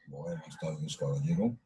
Buenas tardes, caballero.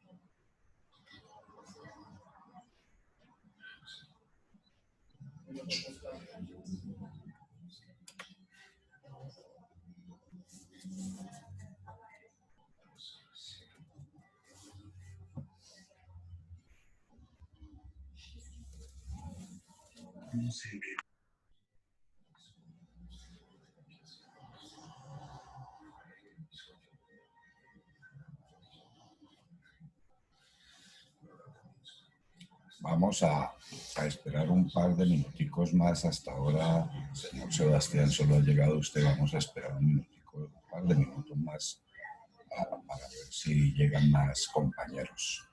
Vamos a esperar un par de minuticos más. Hasta ahora, señor Sebastián, solo ha llegado usted. Vamos a esperar un par de minutos más para ver si llegan más compañeros.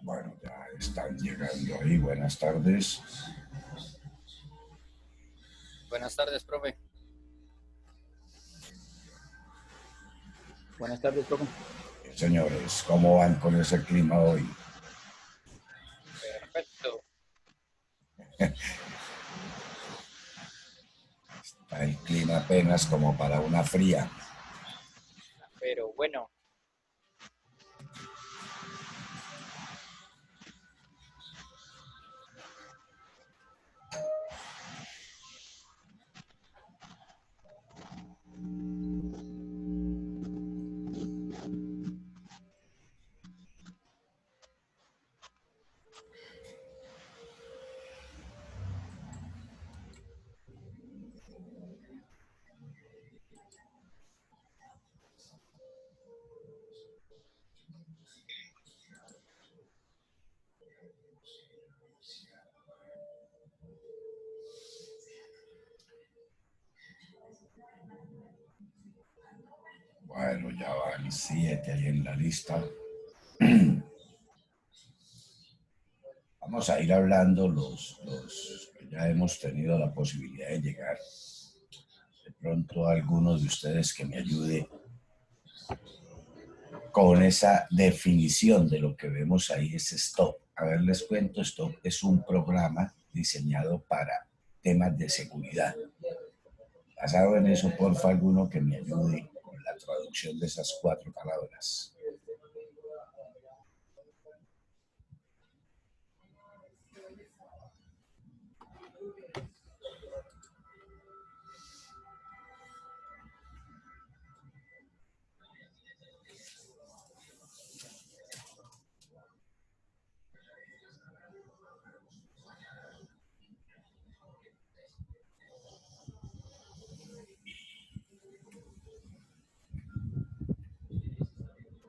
Bueno, ya están llegando ahí. Buenas tardes. Buenas tardes, profe. Buenas tardes, profe. Señores, ¿cómo van con ese clima hoy? Perfecto. Está el clima apenas como para una fría. Pero bueno. Bueno, ya van 7 ahí en la lista. Vamos a ir hablando los que ya hemos tenido la posibilidad de llegar. De pronto alguno de ustedes que me ayude con esa definición de lo que vemos ahí es STOP. A ver, les cuento, STOP es un programa diseñado para temas de seguridad. Basado en eso, porfa, alguno que me ayude con la traducción de esas 4 palabras.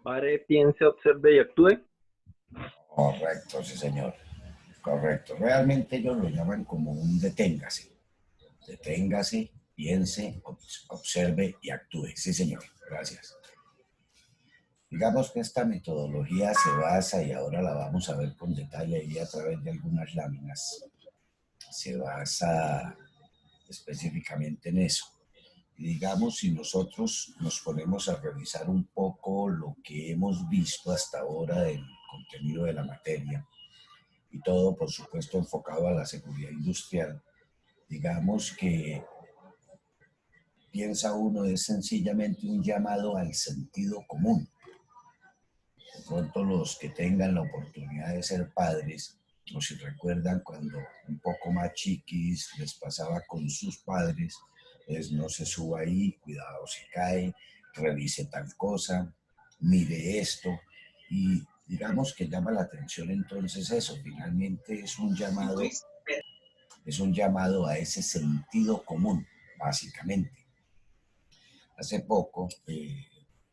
Pare, piense, observe y actúe. Correcto, sí, señor. Correcto. Realmente ellos lo llaman como un deténgase. Deténgase, piense, observe y actúe. Sí, señor. Gracias. Digamos que esta metodología se basa, y ahora la vamos a ver con detalle y a través de algunas láminas, se basa específicamente en eso. Y digamos, si nosotros nos ponemos a revisar un poco lo que hemos visto hasta ahora del contenido de la materia, y todo, por supuesto, enfocado a la seguridad industrial, digamos que piensa uno es sencillamente un llamado al sentido común. De pronto los que tengan la oportunidad de ser padres, o si recuerdan cuando un poco más chiquis les pasaba con sus padres, es no se suba ahí, cuidado si cae, revise tal cosa, mire esto, y digamos que llama la atención entonces eso, finalmente es un llamado a ese sentido común, básicamente. Hace poco,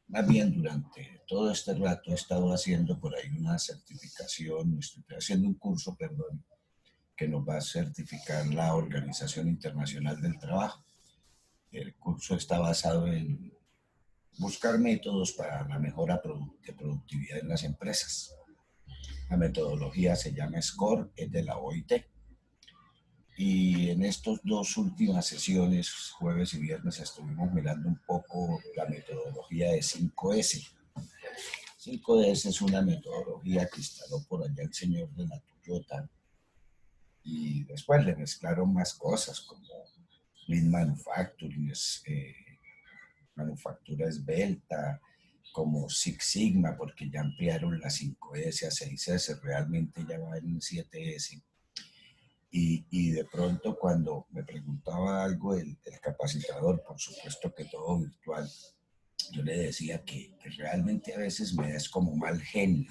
más bien durante todo este rato he estado haciendo por ahí una certificación, estoy haciendo un curso, perdón, que nos va a certificar la Organización Internacional del Trabajo. El curso está basado en buscar métodos para la mejora de productividad en las empresas. La metodología se llama SCORE, es de la OIT. Y en estas dos últimas sesiones, jueves y viernes, estuvimos mirando un poco la metodología de 5S. 5S es una metodología que instaló por allá el señor de la Toyota y después le mezclaron más cosas como Lean Manufacturing, manufactura esbelta, como Six Sigma, porque ya ampliaron la 5S a 6S, realmente ya va en 7S. Y de pronto cuando me preguntaba algo el capacitador, por supuesto que todo virtual, yo le decía que realmente a veces me es como mal genio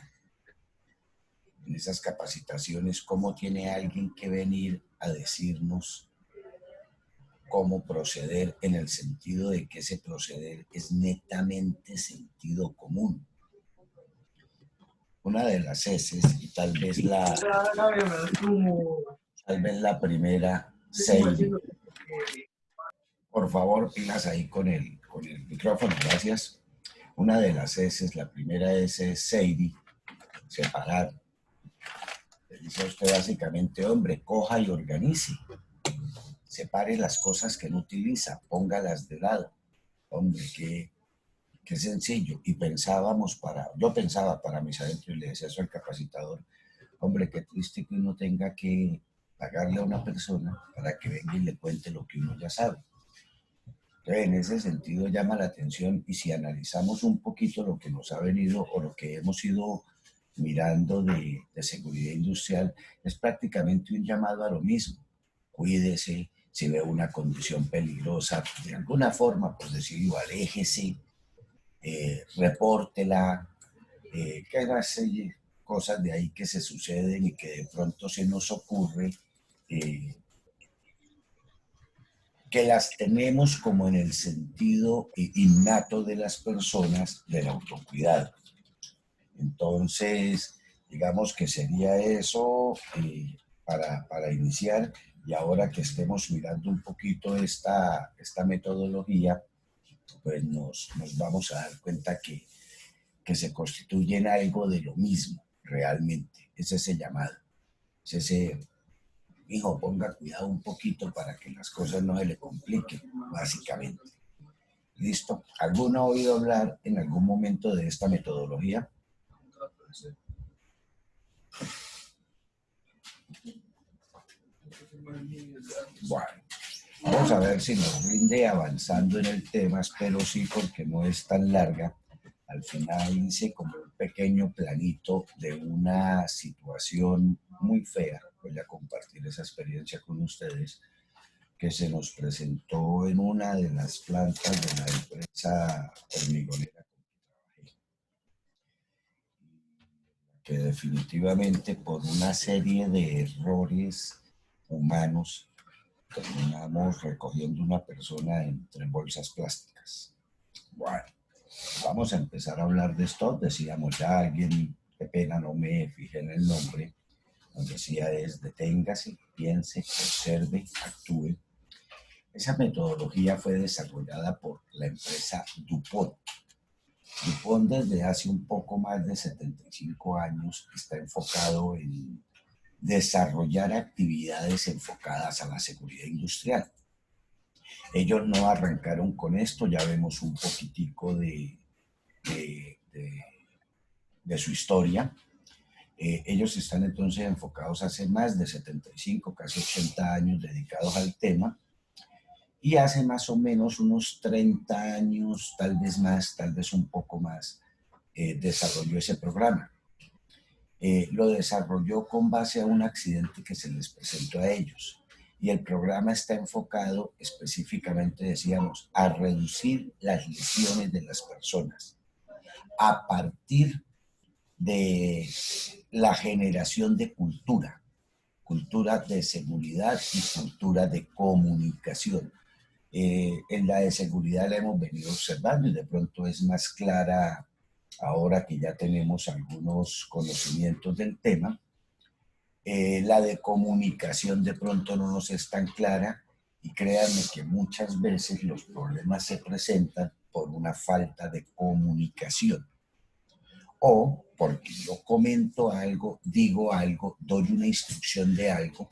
en esas capacitaciones, cómo tiene alguien que venir a decirnos cómo proceder en el sentido de que ese proceder es netamente sentido común. Una de las S y tal vez la primera, Sadie. Por favor, pilas ahí con el micrófono, gracias. Una de las S, la primera S es Sadie, separar. Le dice a usted básicamente, hombre, coja y organice. Separe las cosas que no utiliza, póngalas de lado. Hombre, qué sencillo. Y yo pensaba para mis adentros y le decía eso al capacitador, hombre, qué triste que uno tenga que pagarle a una persona para que venga y le cuente lo que uno ya sabe. Entonces, en ese sentido llama la atención y si analizamos un poquito lo que nos ha venido o lo que hemos ido mirando de seguridad industrial, es prácticamente un llamado a lo mismo. Cuídese, si ve una condición peligrosa, de alguna forma, por decirlo, aléjese, repórtela, que hay cosas de ahí que se suceden y que de pronto se nos ocurre que las tenemos como en el sentido innato de las personas del autocuidado. Entonces, digamos que sería eso para iniciar y ahora que estemos mirando un poquito esta metodología, pues nos vamos a dar cuenta que se constituye en algo de lo mismo, realmente. Es ese llamado, es ese, hijo, ponga cuidado un poquito para que las cosas no se le compliquen, básicamente. ¿Listo? ¿Alguno ha oído hablar en algún momento de esta metodología? Bueno, vamos a ver si nos rinde avanzando en el tema, espero sí, porque no es tan larga. Al final hice como un pequeño planito de una situación muy fea. Voy a compartir esa experiencia con ustedes, que se nos presentó en una de las plantas de la empresa hormigonera que definitivamente por una serie de errores humanos terminamos recogiendo una persona entre bolsas plásticas. Bueno, vamos a empezar a hablar de esto. Decíamos ya alguien, qué pena no me fijé en el nombre, nos decía es deténgase, piense, observe, actúe. Esa metodología fue desarrollada por la empresa DuPont. DuPont desde hace un poco más de 75 años está enfocado en desarrollar actividades enfocadas a la seguridad industrial. Ellos no arrancaron con esto, ya vemos un poquitico de su historia. Ellos están entonces enfocados hace más de 75, casi 80 años dedicados al tema. Y hace más o menos unos 30 años, tal vez más, tal vez un poco más, desarrolló ese programa. Lo desarrolló con base a un accidente que se les presentó a ellos. Y el programa está enfocado específicamente, decíamos, a reducir las lesiones de las personas a partir de la generación de cultura de seguridad y cultura de comunicación. En la de seguridad la hemos venido observando y de pronto es más clara ahora que ya tenemos algunos conocimientos del tema. La de comunicación de pronto no nos es tan clara y créanme que muchas veces los problemas se presentan por una falta de comunicación. O porque yo comento algo, digo algo, doy una instrucción de algo,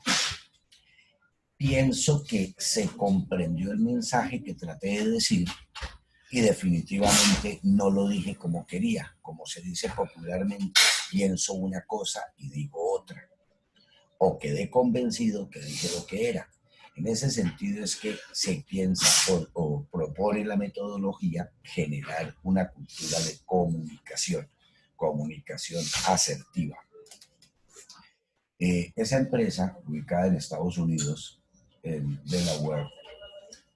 pienso que se comprendió el mensaje que traté de decir y definitivamente no lo dije como quería. Como se dice popularmente, pienso una cosa y digo otra. O quedé convencido que dije lo que era. En ese sentido es que se piensa o propone la metodología generar una cultura de comunicación, comunicación asertiva. Esa empresa, ubicada en Estados Unidos, en Delaware,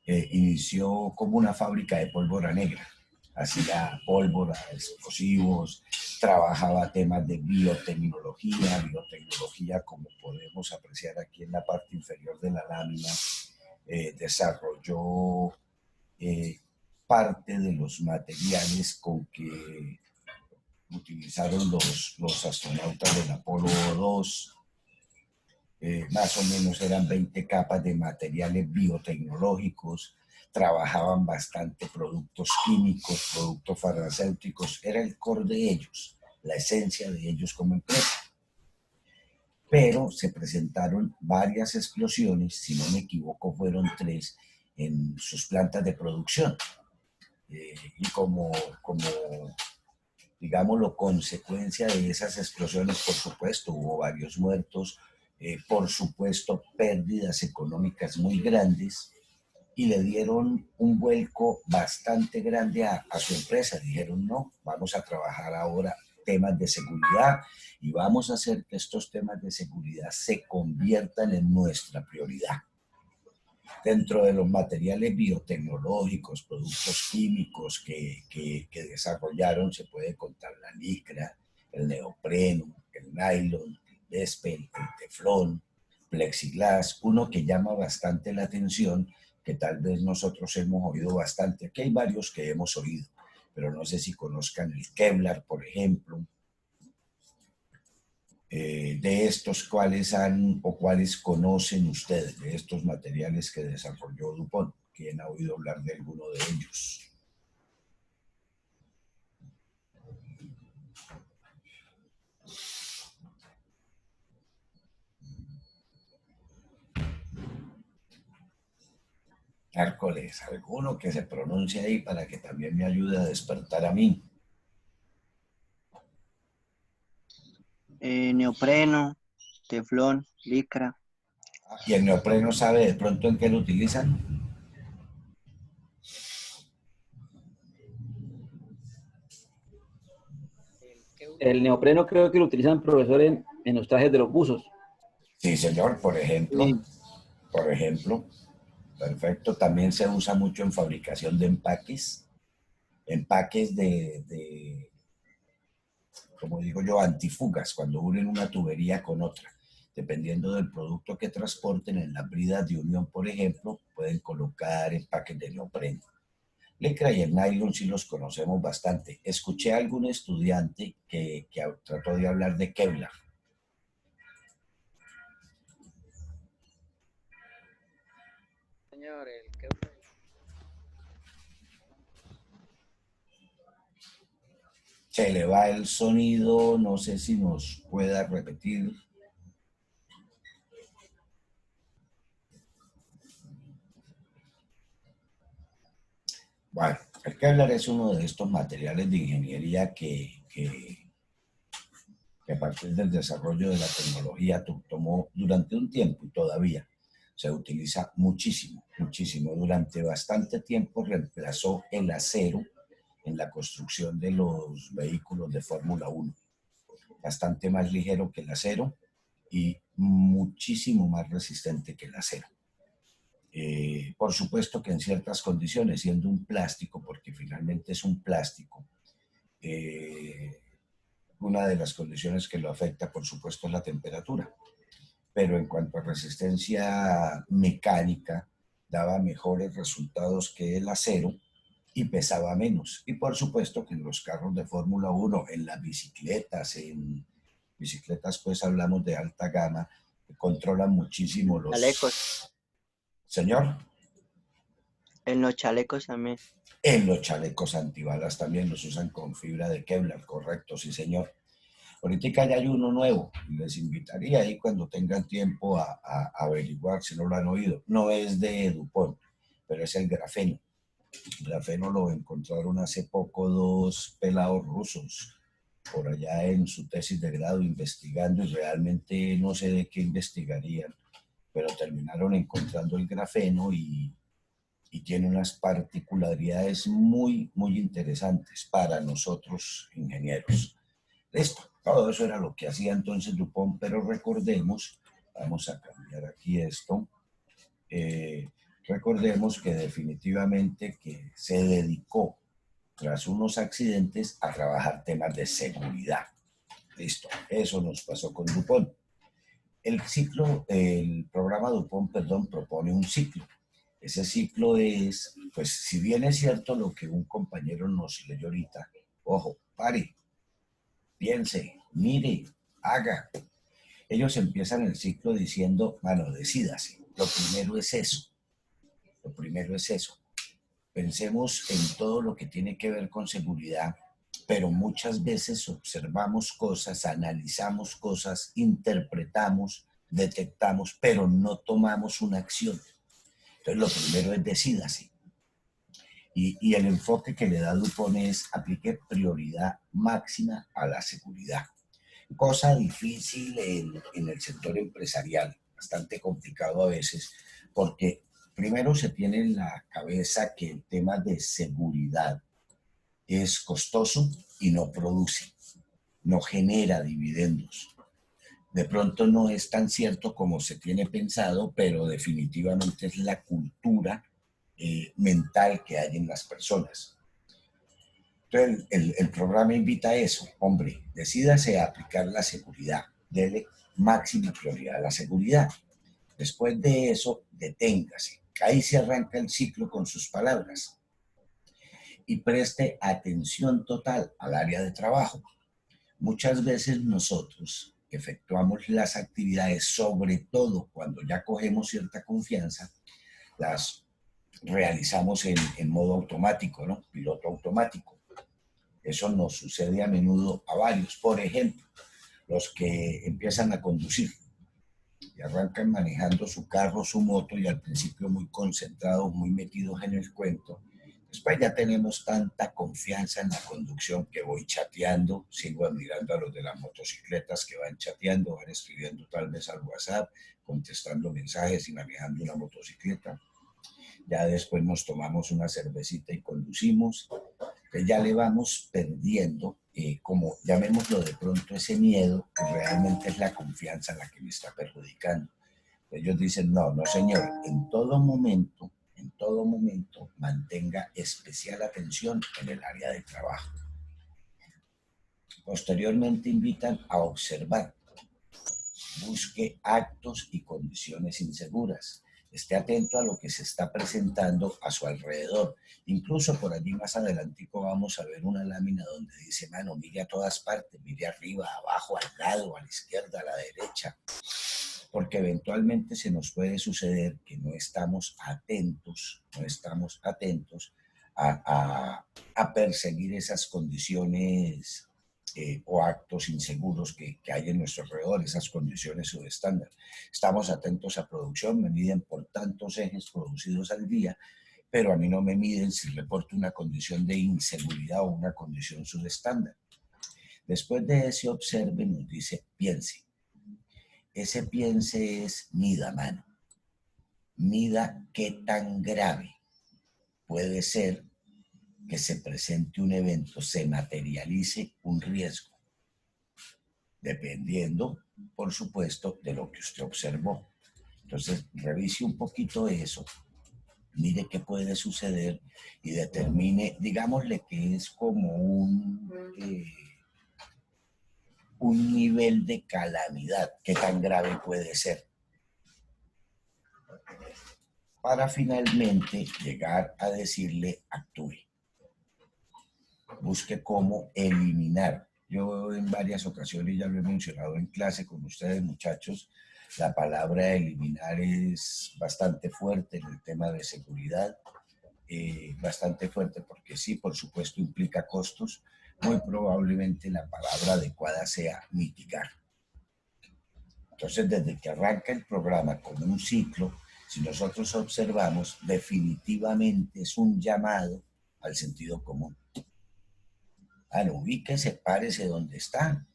inició como una fábrica de pólvora negra. Hacía pólvora, explosivos, trabajaba temas de biotecnología como podemos apreciar aquí en la parte inferior de la lámina. Desarrolló parte de los materiales con que utilizaron los astronautas del Apolo 2. Más o menos eran 20 capas de materiales biotecnológicos, trabajaban bastante productos químicos, productos farmacéuticos, era el core de ellos, la esencia de ellos como empresa. Pero se presentaron varias explosiones, si no me equivoco fueron 3, en sus plantas de producción. Y como digámoslo, consecuencia de esas explosiones, por supuesto, hubo varios muertos, por supuesto, pérdidas económicas muy grandes y le dieron un vuelco bastante grande a su empresa. Dijeron, no, vamos a trabajar ahora temas de seguridad y vamos a hacer que estos temas de seguridad se conviertan en nuestra prioridad. Dentro de los materiales biotecnológicos, productos químicos que desarrollaron, se puede contar la licra, el neopreno, el nylon, el Vespel, el teflón, plexiglas, uno que llama bastante la atención, que tal vez nosotros hemos oído bastante. Aquí hay varios que hemos oído, pero no sé si conozcan el Kevlar, por ejemplo. De estos, ¿cuáles han o cuáles conocen ustedes de estos materiales que desarrolló DuPont? ¿Quién ha oído hablar de alguno de ellos? Miércoles, alguno que se pronuncie ahí para que también me ayude a despertar a mí. Neopreno, teflón, licra. ¿Y el neopreno sabe de pronto en qué lo utilizan? El neopreno creo que lo utilizan profesores en los trajes de los buzos. Sí, señor, por ejemplo. Sí. Por ejemplo. Perfecto. También se usa mucho en fabricación de empaques. Empaques como digo yo, antifugas, cuando unen una tubería con otra. Dependiendo del producto que transporten en las bridas de unión, por ejemplo, pueden colocar empaques de neopreno. Licra y el nylon sí los conocemos bastante. Escuché a algún estudiante que trató de hablar de Kevlar. Señor, Se le va el sonido, no sé si nos pueda repetir. Bueno, el Kevlar es uno de estos materiales de ingeniería que a partir del desarrollo de la tecnología tomó durante un tiempo y todavía se utiliza muchísimo, muchísimo. Durante bastante tiempo reemplazó el acero en la construcción de los vehículos de Fórmula 1. Bastante más ligero que el acero y muchísimo más resistente que el acero. Por supuesto que en ciertas condiciones, siendo un plástico, porque finalmente es un plástico, una de las condiciones que lo afecta, por supuesto, es la temperatura. Pero en cuanto a resistencia mecánica, daba mejores resultados que el acero y pesaba menos. Y por supuesto que en los carros de Fórmula 1, en las bicicletas, pues hablamos de alta gama, controlan muchísimo los... Chalecos. Señor. En los chalecos también. En los chalecos antibalas también los usan con fibra de Kevlar, correcto, sí señor. Ahorita ya hay uno nuevo, les invitaría ahí cuando tengan tiempo a averiguar si no lo han oído. No es de DuPont, pero es el grafeno. El grafeno lo encontraron hace poco dos pelados rusos por allá en su tesis de grado investigando y realmente no sé de qué investigarían, pero terminaron encontrando el grafeno y tiene unas particularidades muy interesantes para nosotros ingenieros. Listo, todo eso era lo que hacía entonces Dupont, pero recordemos, vamos a cambiar aquí esto, eh, recordemos que definitivamente que se dedicó tras unos accidentes a trabajar temas de seguridad. Listo, eso nos pasó con Dupont. El programa Dupont, perdón, propone un ciclo. Ese ciclo es, pues si bien es cierto lo que un compañero nos leyó ahorita, ojo, pare, piense, mire, haga. Ellos empiezan el ciclo diciendo, bueno, decídase. Lo primero es eso. Lo primero es eso. Pensemos en todo lo que tiene que ver con seguridad, pero muchas veces observamos cosas, analizamos cosas, interpretamos, detectamos, pero no tomamos una acción. Entonces, lo primero es decídase. Y el enfoque que le da Dupont es aplique prioridad máxima a la seguridad. Cosa difícil en el sector empresarial, bastante complicado a veces, porque primero se tiene en la cabeza que el tema de seguridad es costoso y no produce, no genera dividendos. De pronto no es tan cierto como se tiene pensado, pero definitivamente es la cultura mental que hay en las personas. Entonces, el programa invita a eso. Hombre, decídase a aplicar la seguridad. Dele máxima prioridad a la seguridad. Después de eso, deténgase. Ahí se arranca el ciclo con sus palabras. Y preste atención total al área de trabajo. Muchas veces nosotros efectuamos las actividades, sobre todo cuando ya cogemos cierta confianza, las realizamos en modo automático, ¿no? Piloto automático. Eso nos sucede a menudo a varios. Por ejemplo, los que empiezan a conducir y arrancan manejando su carro, su moto y al principio muy concentrados, muy metidos en el cuento. Después ya tenemos tanta confianza en la conducción que voy chateando, sigo admirando a los de las motocicletas que van chateando, van escribiendo tal vez al WhatsApp, contestando mensajes y manejando una motocicleta. Ya después nos tomamos una cervecita y conducimos. Entonces ya le vamos perdiendo, como llamémoslo de pronto, ese miedo, que realmente es la confianza la que me está perjudicando. Ellos dicen, no, no señor, en todo momento, mantenga especial atención en el área de trabajo. Posteriormente invitan a observar, busque actos y condiciones inseguras. Esté atento a lo que se está presentando a su alrededor. Incluso por allí más adelantico vamos a ver una lámina donde dice, mano, mire a todas partes, mire arriba, abajo, al lado, a la izquierda, a la derecha. Porque eventualmente se nos puede suceder que no estamos atentos a perseguir esas condiciones o actos inseguros que hay en nuestro alrededor, esas condiciones subestándar. Estamos atentos a producción, me miden por tantos ejes producidos al día, pero a mí no me miden si reporto una condición de inseguridad o una condición subestándar. Después de ese observe, nos dice, piense. Ese piense es mida, mano. Mida qué tan grave puede ser que se presente un evento, se materialice un riesgo, dependiendo, por supuesto, de lo que usted observó. Entonces, revise un poquito eso, mire qué puede suceder y determine, digámosle que es como un nivel de calamidad, qué tan grave puede ser, para finalmente llegar a decirle, actúe. Busque cómo eliminar. Yo en varias ocasiones ya lo he mencionado en clase con ustedes, muchachos, la palabra eliminar es bastante fuerte en el tema de seguridad. bastante fuerte porque sí, por supuesto, implica costos. Muy probablemente la palabra adecuada sea mitigar. Entonces, desde que arranca el programa con un ciclo, si nosotros observamos, definitivamente es un llamado al sentido común. Ubíquese, párese donde está,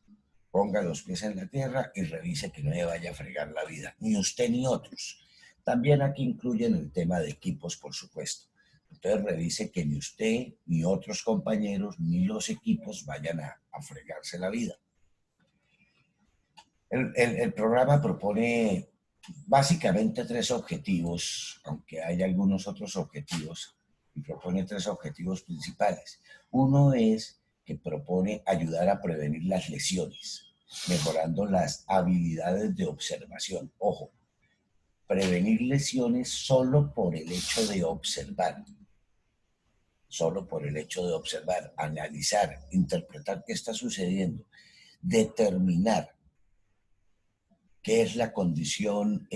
ponga los pies en la tierra y revise que no le vaya a fregar la vida, ni usted ni otros. También aquí incluyen el tema de equipos, por supuesto. Entonces revise que ni usted, ni otros compañeros, ni los equipos vayan a fregarse la vida. El programa propone básicamente 3 objetivos, aunque hay algunos otros objetivos, y propone 3 objetivos principales. Uno es que propone ayudar a prevenir las lesiones, mejorando las habilidades de observación. Ojo, prevenir lesiones solo por el hecho de observar. Solo por el hecho de observar, analizar, interpretar qué está sucediendo, determinar qué es la condición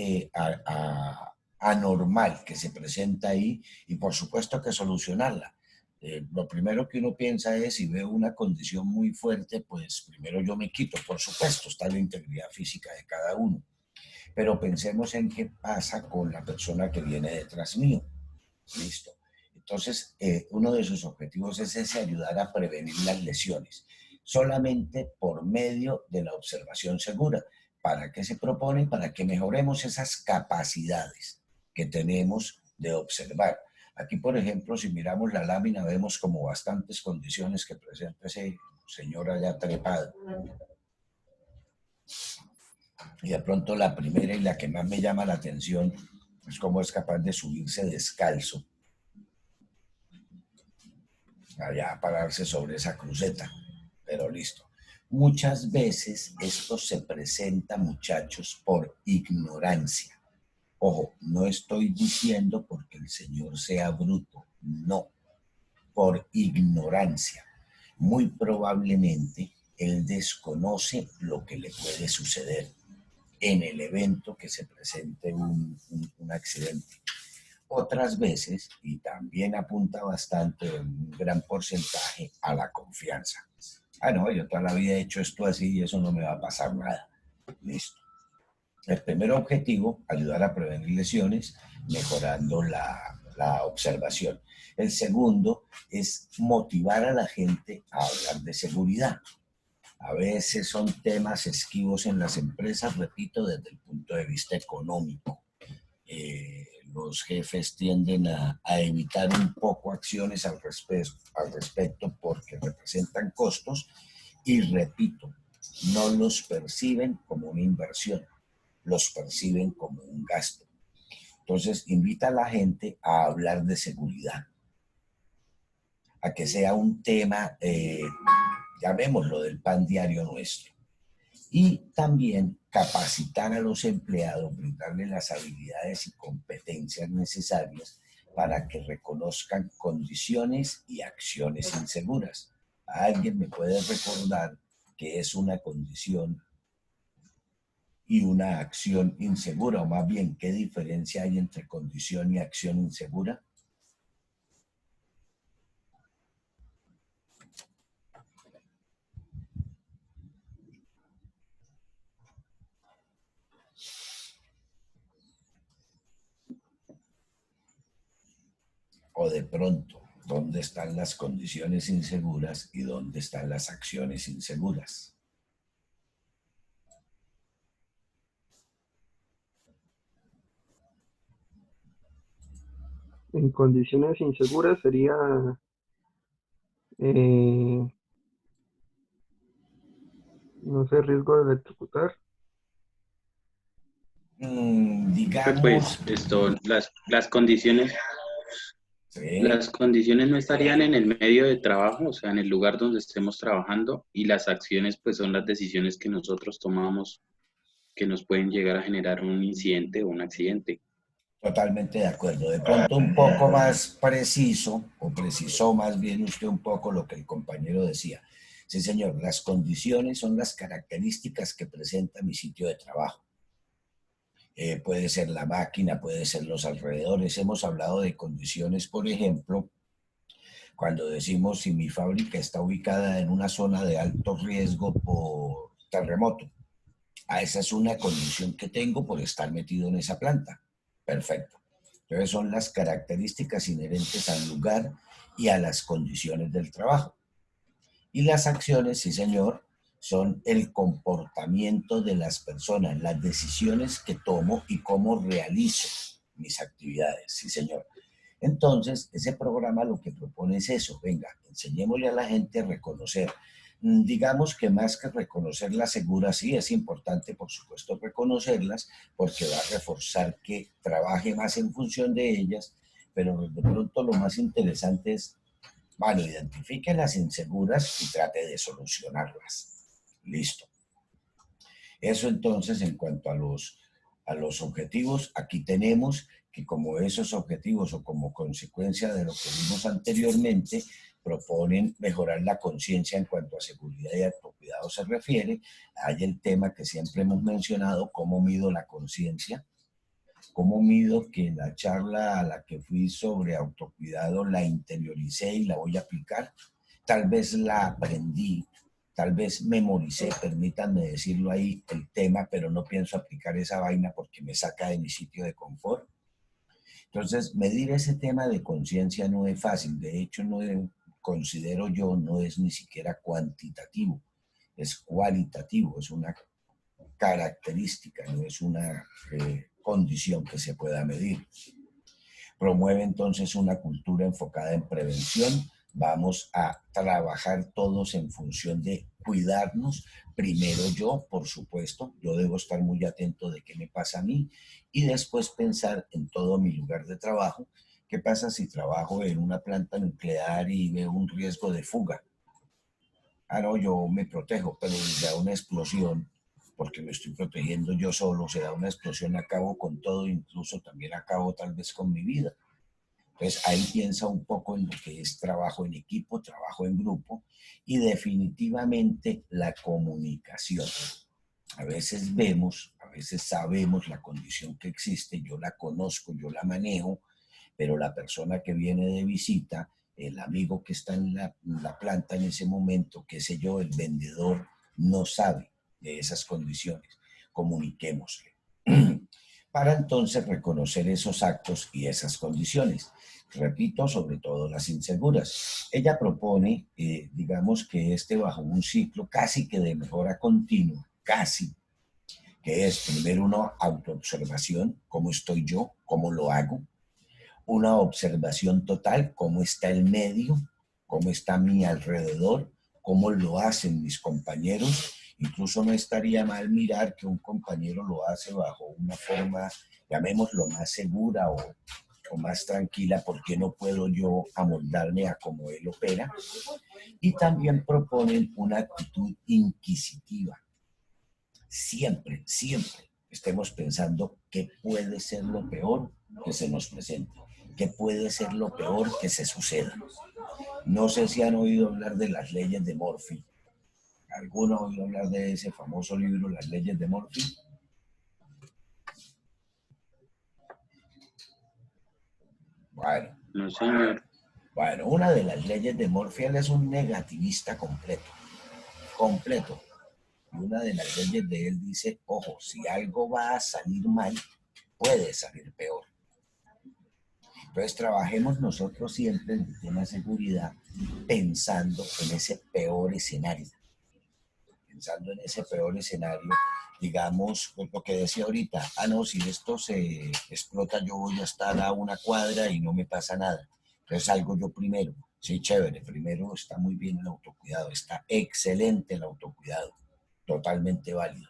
anormal que se presenta ahí y por supuesto que solucionarla. Lo primero que uno piensa es, si veo una condición muy fuerte, pues primero yo me quito, por supuesto, está la integridad física de cada uno. Pero pensemos en qué pasa con la persona que viene detrás mío. Listo. Entonces, uno de sus objetivos es ese, ayudar a prevenir las lesiones, solamente por medio de la observación segura. ¿Para qué se propone? Para que mejoremos esas capacidades que tenemos de observar. Aquí, por ejemplo, si miramos la lámina, vemos como bastantes condiciones que presenta ese señor allá trepado. Y de pronto la primera y la que más me llama la atención es cómo es capaz de subirse descalzo allá a pararse sobre esa cruceta, pero listo. Muchas veces esto se presenta, muchachos, por ignorancia. Ojo, no estoy diciendo porque el señor sea bruto, no, por ignorancia. Muy probablemente él desconoce lo que le puede suceder en el evento que se presente un accidente. Otras veces, y también apunta bastante, un gran porcentaje, a la confianza. No, yo toda la vida he hecho esto así y eso no me va a pasar nada. Listo. El primer objetivo, ayudar a prevenir lesiones, mejorando la observación. El segundo es motivar a la gente a hablar de seguridad. A veces son temas esquivos en las empresas, repito, desde el punto de vista económico. Los jefes tienden a evitar un poco acciones al respecto porque representan costos y, repito, no los perciben como una inversión, los perciben como un gasto. Entonces, invita a la gente a hablar de seguridad, a que sea un tema, llamémoslo, del pan diario nuestro. Y también capacitar a los empleados, brindarles las habilidades y competencias necesarias para que reconozcan condiciones y acciones inseguras. ¿Alguien me puede recordar qué es una condición y una acción insegura? O más bien, ¿qué diferencia hay entre condición y acción insegura? O de pronto, ¿dónde están las condiciones inseguras y dónde están las acciones inseguras? En condiciones inseguras sería no sé, riesgo de electrocutar. Digamos, Las sí, condiciones no estarían en el medio de trabajo, o sea, en el lugar donde estemos trabajando, y las acciones pues son las decisiones que nosotros tomamos que nos pueden llegar a generar un incidente o un accidente. totalmente de acuerdo. De pronto un poco más preciso, o precisó más bien usted un poco lo que el compañero decía. Sí, señor, las condiciones son las características que presenta mi sitio de trabajo. puede ser la máquina, puede ser los alrededores. Hemos hablado de condiciones, por ejemplo, cuando decimos si mi fábrica está ubicada en una zona de alto riesgo por terremoto. Esa es una condición que tengo por estar metido en esa planta. Perfecto. Entonces son las características inherentes al lugar y a las condiciones del trabajo. Y las acciones, sí señor, son el comportamiento de las personas, las decisiones que tomo y cómo realizo mis actividades, sí señor. Entonces, ese programa lo que propone es eso, venga, enseñémosle a la gente a reconocer. Digamos que más que reconocer las seguras, sí es importante, por supuesto, reconocerlas, porque va a reforzar que trabaje más en función de ellas, pero de pronto lo más interesante es, bueno, identifique las inseguras y trate de solucionarlas. Listo. Eso entonces, en cuanto a los objetivos, aquí tenemos que como esos objetivos o como consecuencia de lo que vimos anteriormente, proponen mejorar la conciencia en cuanto a seguridad y autocuidado se refiere. Hay el tema que siempre hemos mencionado, cómo mido la conciencia, cómo mido que la charla a la que fui sobre autocuidado la interioricé y la voy a aplicar. Tal vez la aprendí, tal vez memoricé, permítanme decirlo ahí, el tema, pero no pienso aplicar esa vaina porque me saca de mi sitio de confort. Entonces, medir ese tema de conciencia no es fácil. De hecho, considero yo, no es ni siquiera cuantitativo, es cualitativo, es una característica, no es una condición que se pueda medir. Promueve entonces una cultura enfocada en prevención. Vamos a trabajar todos en función de cuidarnos. Primero yo, por supuesto, yo debo estar muy atento de qué me pasa a mí y después pensar en todo mi lugar de trabajo. ¿Qué pasa si trabajo en una planta nuclear y veo un riesgo de fuga? Ah, no, yo me protejo, pero si da una explosión, porque me estoy protegiendo yo solo, se da una explosión, acabo con todo, incluso también acabo tal vez con mi vida. Entonces ahí piensa un poco en lo que es trabajo en equipo, trabajo en grupo y definitivamente la comunicación. A veces vemos, a veces sabemos la condición que existe, yo la conozco, yo la manejo, pero la persona que viene de visita, el amigo que está en la planta en ese momento, qué sé yo, el vendedor, no sabe de esas condiciones. Comuniquémosle. Para entonces reconocer esos actos y esas condiciones. Repito, sobre todo las inseguras. Ella propone, digamos que bajo un ciclo casi que de mejora continua, casi, que es primero una autoobservación, cómo estoy yo, cómo lo hago, una observación total, cómo está el medio, cómo está mi alrededor, cómo lo hacen mis compañeros. Incluso no estaría mal mirar que un compañero lo hace bajo una forma, llamémoslo, más segura o más tranquila, porque no puedo yo amoldarme a cómo él opera. Y también proponen una actitud inquisitiva. Siempre, siempre estemos pensando qué puede ser lo peor que se nos presente, qué puede ser lo peor que se suceda. No sé si han oído hablar de las leyes de Murphy. ¿Alguno ha oído hablar de ese famoso libro, Las leyes de Murphy? Bueno. No, señor. Bueno, una de las leyes de Murphy, él es un negativista completo. Completo. Y una de las leyes de él dice, ojo, si algo va a salir mal, puede salir peor. Entonces trabajemos nosotros siempre en el tema de seguridad pensando en ese peor escenario. Pensando en ese peor escenario, digamos, lo que decía ahorita, no, si esto se explota yo voy a estar a una cuadra y no me pasa nada. Entonces salgo yo primero. Sí, chévere, primero está muy bien el autocuidado, está excelente el autocuidado, totalmente válido.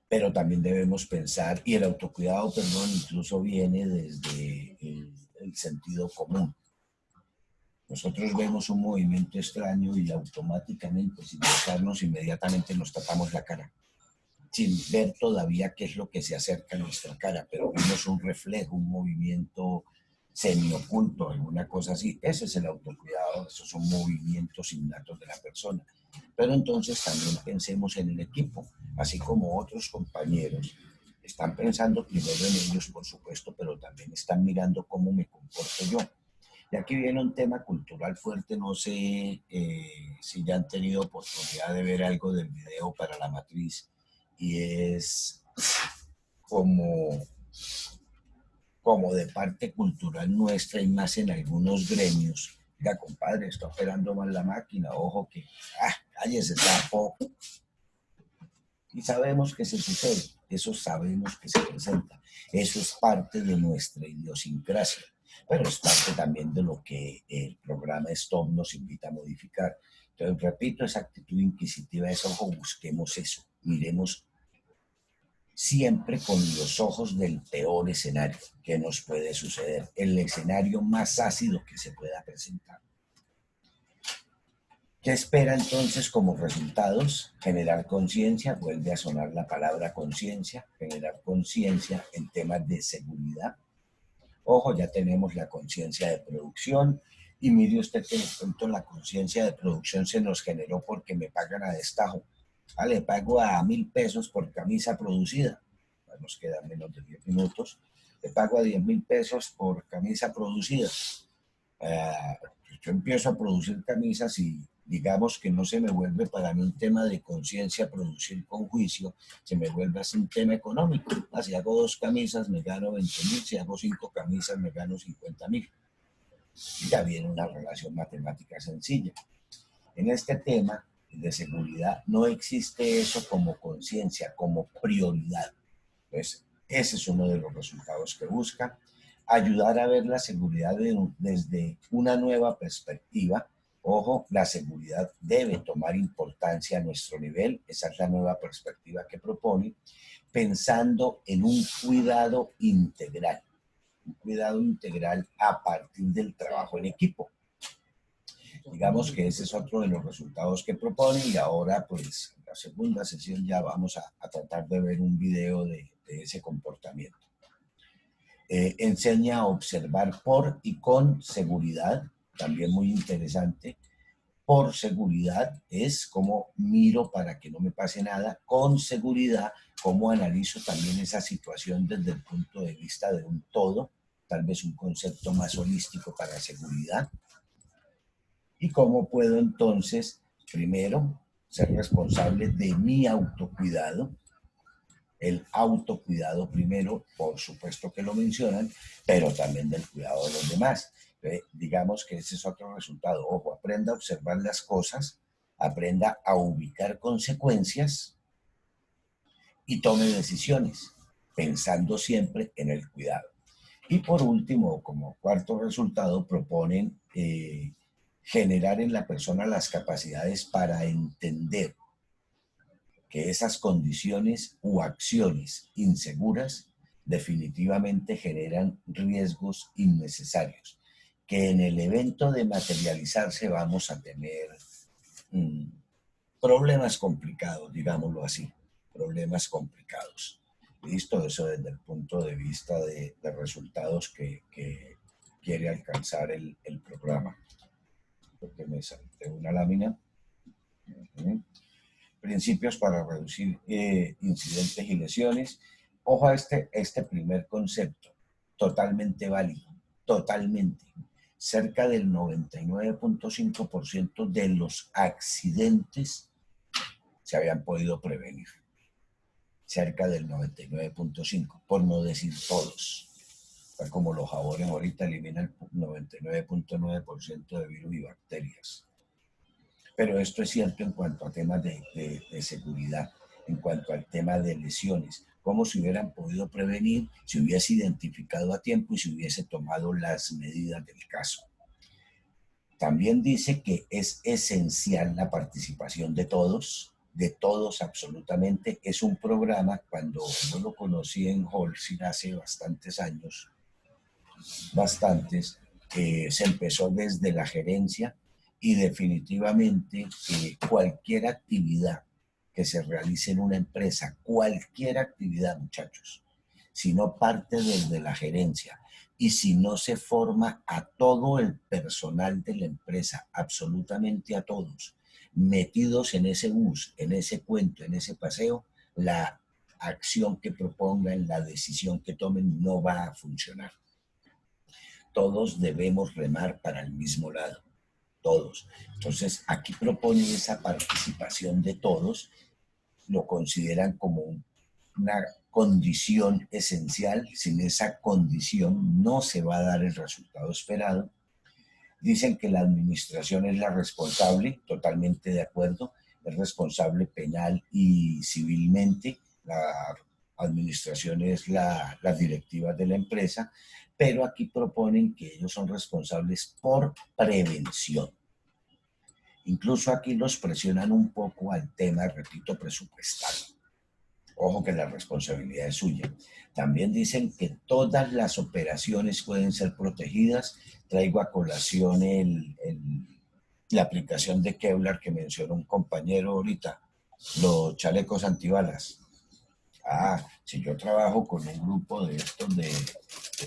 Pero también debemos pensar, y el autocuidado, perdón, incluso viene desde el sentido común. Nosotros vemos un movimiento extraño y automáticamente, sin pensarnos, inmediatamente nos tapamos la cara, sin ver todavía qué es lo que se acerca a nuestra cara, pero vemos un reflejo, un movimiento semioculto, alguna cosa así. Ese es el autocuidado, esos son movimientos innatos de la persona. Pero entonces también pensemos en el equipo, así como otros compañeros Están pensando primero en ellos, por supuesto, pero también están mirando cómo me comporto yo. Y aquí viene un tema cultural fuerte, no sé si ya han tenido oportunidad de ver algo del video para la matriz, y es como de parte cultural nuestra y más en algunos gremios. Mira, compadre, está operando mal la máquina, ojo que, cállese, sapo. Y sabemos que se sucede, eso sabemos que se presenta. Eso es parte de nuestra idiosincrasia, pero es parte también de lo que el programa STOP nos invita a modificar. Entonces, repito, esa actitud inquisitiva, ese ojo, busquemos eso, miremos siempre con los ojos del peor escenario que nos puede suceder, el escenario más ácido que se pueda presentar. ¿Qué espera entonces como resultados? Generar conciencia, vuelve a sonar la palabra conciencia, generar conciencia en temas de seguridad. Ojo, ya tenemos la conciencia de producción y mire usted que de pronto la conciencia de producción se nos generó porque me pagan a destajo. Vale, pago a 1.000 pesos por camisa producida. Nos quedan menos de 10 minutos. Le pago a 10.000 pesos por camisa producida. Yo empiezo a producir camisas y digamos que no se me vuelve para mí un tema de conciencia producir con juicio, se me vuelve así un tema económico. Si hago 2 camisas me gano 20.000, si hago 5 camisas me gano 50.000. Y ya viene una relación matemática sencilla. En este tema de seguridad no existe eso como conciencia, como prioridad. Pues ese es uno de los resultados que busca. Ayudar a ver la seguridad desde una nueva perspectiva. Ojo, la seguridad debe tomar importancia a nuestro nivel. Esa es la nueva perspectiva que propone, pensando en un cuidado integral. Un cuidado integral a partir del trabajo en equipo. Digamos que ese es otro de los resultados que propone y ahora, pues, en la segunda sesión ya vamos a tratar de ver un video de ese comportamiento. Enseña a observar por y con seguridad, también muy interesante. Por seguridad es cómo miro para que no me pase nada. Con seguridad, cómo analizo también esa situación desde el punto de vista de un todo, tal vez un concepto más holístico para seguridad. Y cómo puedo entonces, primero, ser responsable de mi autocuidado. El autocuidado primero, por supuesto que lo mencionan, pero también del cuidado de los demás. Digamos que ese es otro resultado. Ojo, aprenda a observar las cosas, aprenda a ubicar consecuencias y tome decisiones, pensando siempre en el cuidado. Y por último, como cuarto resultado, proponen generar en la persona las capacidades para entender que esas condiciones u acciones inseguras definitivamente generan riesgos innecesarios, que en el evento de materializarse vamos a tener problemas complicados, digámoslo así, problemas complicados. Listo, eso desde el punto de vista de resultados que quiere alcanzar el programa. Porque me salté una lámina. Principios para reducir incidentes y lesiones. Ojo a este primer concepto, totalmente válido, totalmente. Cerca del 99.5% de los accidentes se habían podido prevenir. Cerca del 99.5%, por no decir todos. Tal como los jabones ahorita eliminan el 99.9% de virus y bacterias. Pero esto es cierto en cuanto a temas de seguridad, en cuanto al tema de lesiones. Cómo se hubieran podido prevenir si hubiese identificado a tiempo y si hubiese tomado las medidas del caso. También dice que es esencial la participación de todos absolutamente. Es un programa, cuando yo lo conocí en Holcim hace bastantes años, se empezó desde la gerencia. Y definitivamente cualquier actividad que se realice en una empresa, cualquier actividad, muchachos, si no parte desde la gerencia y si no se forma a todo el personal de la empresa, absolutamente a todos, metidos en ese bus, en ese cuento, en ese paseo, la acción que propongan, la decisión que tomen, no va a funcionar. Todos debemos remar para el mismo lado, todos. Entonces, aquí propone esa participación de todos, lo consideran como una condición esencial. Sin esa condición no se va a dar el resultado esperado. Dicen que la administración es la responsable, totalmente de acuerdo, es responsable penal y civilmente. La administración es las directivas de la empresa, pero aquí proponen que ellos son responsables por prevención. Incluso aquí los presionan un poco al tema, repito, presupuestal. Ojo que la responsabilidad es suya. También dicen que todas las operaciones pueden ser protegidas. Traigo a colación la aplicación de Kevlar que mencionó un compañero ahorita, los chalecos antibalas. Si yo trabajo con un grupo de estos de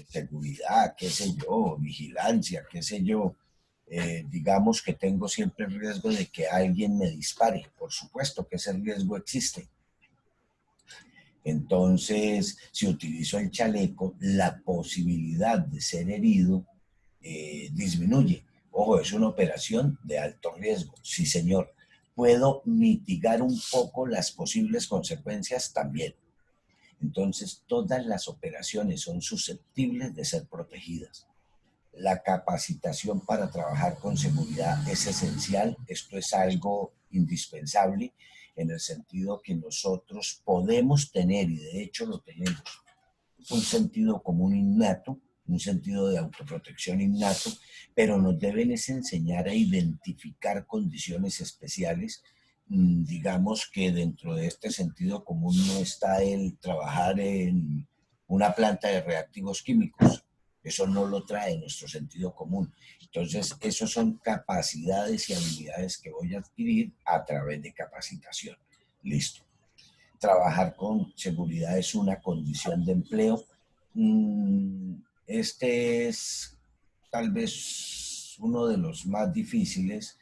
seguridad, qué sé yo, vigilancia, qué sé yo, digamos que tengo siempre el riesgo de que alguien me dispare. Por supuesto que ese riesgo existe. Entonces, si utilizo el chaleco, la posibilidad de ser herido disminuye. Ojo, es una operación de alto riesgo. Sí, señor. ¿Puedo mitigar un poco las posibles consecuencias? También. Entonces, todas las operaciones son susceptibles de ser protegidas. La capacitación para trabajar con seguridad es esencial. Esto es algo indispensable en el sentido que nosotros podemos tener, y de hecho lo tenemos, un sentido común innato, un sentido de autoprotección innato, pero nos deben es enseñar a identificar condiciones especiales. Digamos que dentro de este sentido común no está el trabajar en una planta de reactivos químicos. Eso no lo trae nuestro sentido común. Entonces, esos son capacidades y habilidades que voy a adquirir a través de capacitación. Listo. Trabajar con seguridad es una condición de empleo. Este es tal vez uno de los más difíciles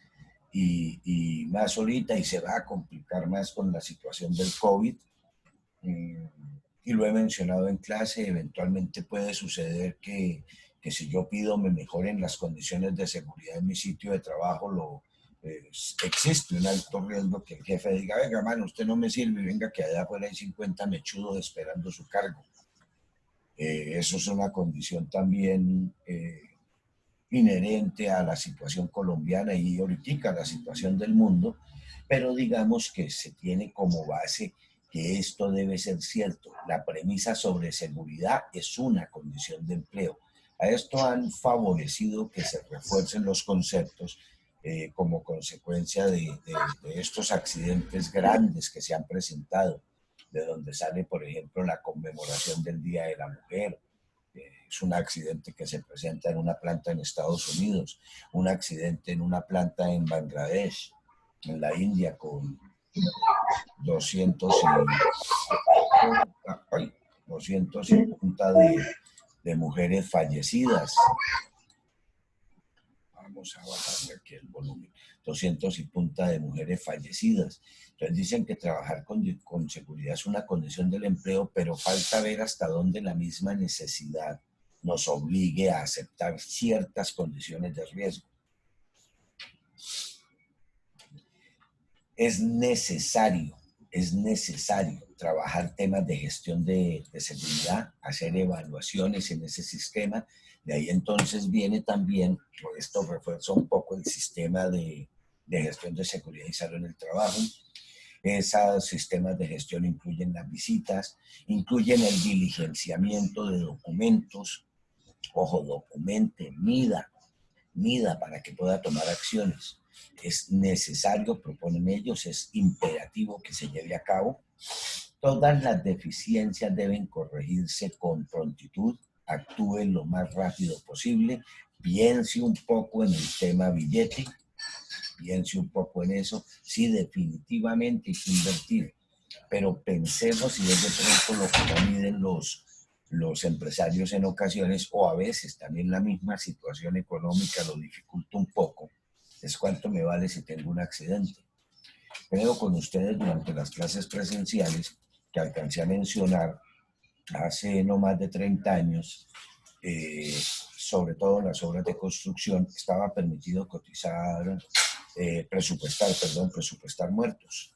y más ahorita, y se va a complicar más con la situación del COVID. Y lo he mencionado en clase, eventualmente puede suceder que si yo pido me mejoren las condiciones de seguridad en mi sitio de trabajo, existe un alto riesgo que el jefe diga, venga, mano, usted no me sirve, venga que allá afuera hay 50 mechudos esperando su cargo. Eso es una condición también inherente a la situación colombiana y ahorita a la situación del mundo, pero digamos que se tiene como base que esto debe ser cierto. La premisa sobre seguridad es una condición de empleo. A esto han favorecido que se refuercen los conceptos como consecuencia de estos accidentes grandes que se han presentado, de donde sale, por ejemplo, la conmemoración del Día de la Mujer. Es un accidente que se presenta en una planta en Estados Unidos, un accidente en una planta en Bangladesh, en la India, con 250 de mujeres fallecidas. Vamos a bajarle aquí el volumen. 200 y punta de mujeres fallecidas. Entonces dicen que trabajar con seguridad es una condición del empleo, pero falta ver hasta dónde la misma necesidad nos obligue a aceptar ciertas condiciones de riesgo. Es necesario trabajar temas de gestión de seguridad, hacer evaluaciones en ese sistema. De ahí entonces viene también, por esto refuerza un poco el sistema de gestión de seguridad y salud en el trabajo. Esos sistemas de gestión incluyen las visitas, incluyen el diligenciamiento de documentos. Ojo, documente, mida para que pueda tomar acciones. Es necesario, proponen ellos, es imperativo que se lleve a cabo. Todas las deficiencias deben corregirse con prontitud, actúe lo más rápido posible, piense un poco en el tema billete, piense un poco en eso. Sí, definitivamente hay que invertir, pero pensemos si es de pronto lo que no miden los empresarios en ocasiones, o a veces también la misma situación económica lo dificulta un poco, es cuánto me vale si tengo un accidente. Creo con ustedes durante las clases presenciales que alcancé a mencionar hace no más de 30 años, sobre todo en las obras de construcción, estaba permitido presupuestar muertos.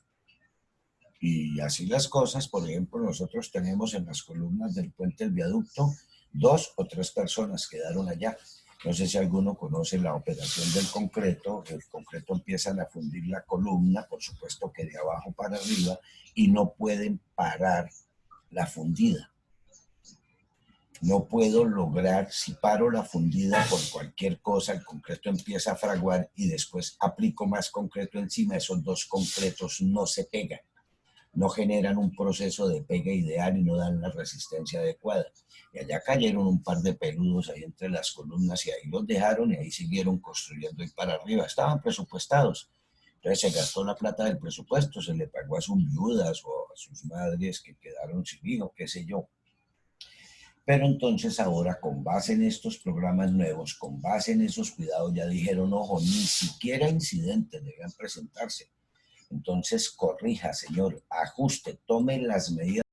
Y así las cosas, por ejemplo, nosotros tenemos en las columnas del puente del viaducto 2 o 3 personas quedaron allá. No sé si alguno conoce la operación del concreto. El concreto empiezan a fundir la columna, por supuesto que de abajo para arriba, y no pueden parar la fundida. No puedo lograr, si paro la fundida por cualquier cosa, el concreto empieza a fraguar y después aplico más concreto encima, esos 2 concretos no se pegan, no generan un proceso de pega ideal y no dan la resistencia adecuada. Y allá cayeron un par de peludos ahí entre las columnas y ahí los dejaron y ahí siguieron construyendo y para arriba. Estaban presupuestados. Entonces se gastó la plata del presupuesto, se le pagó a sus viudas o a sus madres que quedaron sin hijo, qué sé yo. Pero entonces ahora, con base en estos programas nuevos, con base en esos cuidados, ya dijeron, ojo, ni siquiera incidentes deben presentarse. Entonces corrija, señor, ajuste, tome las medidas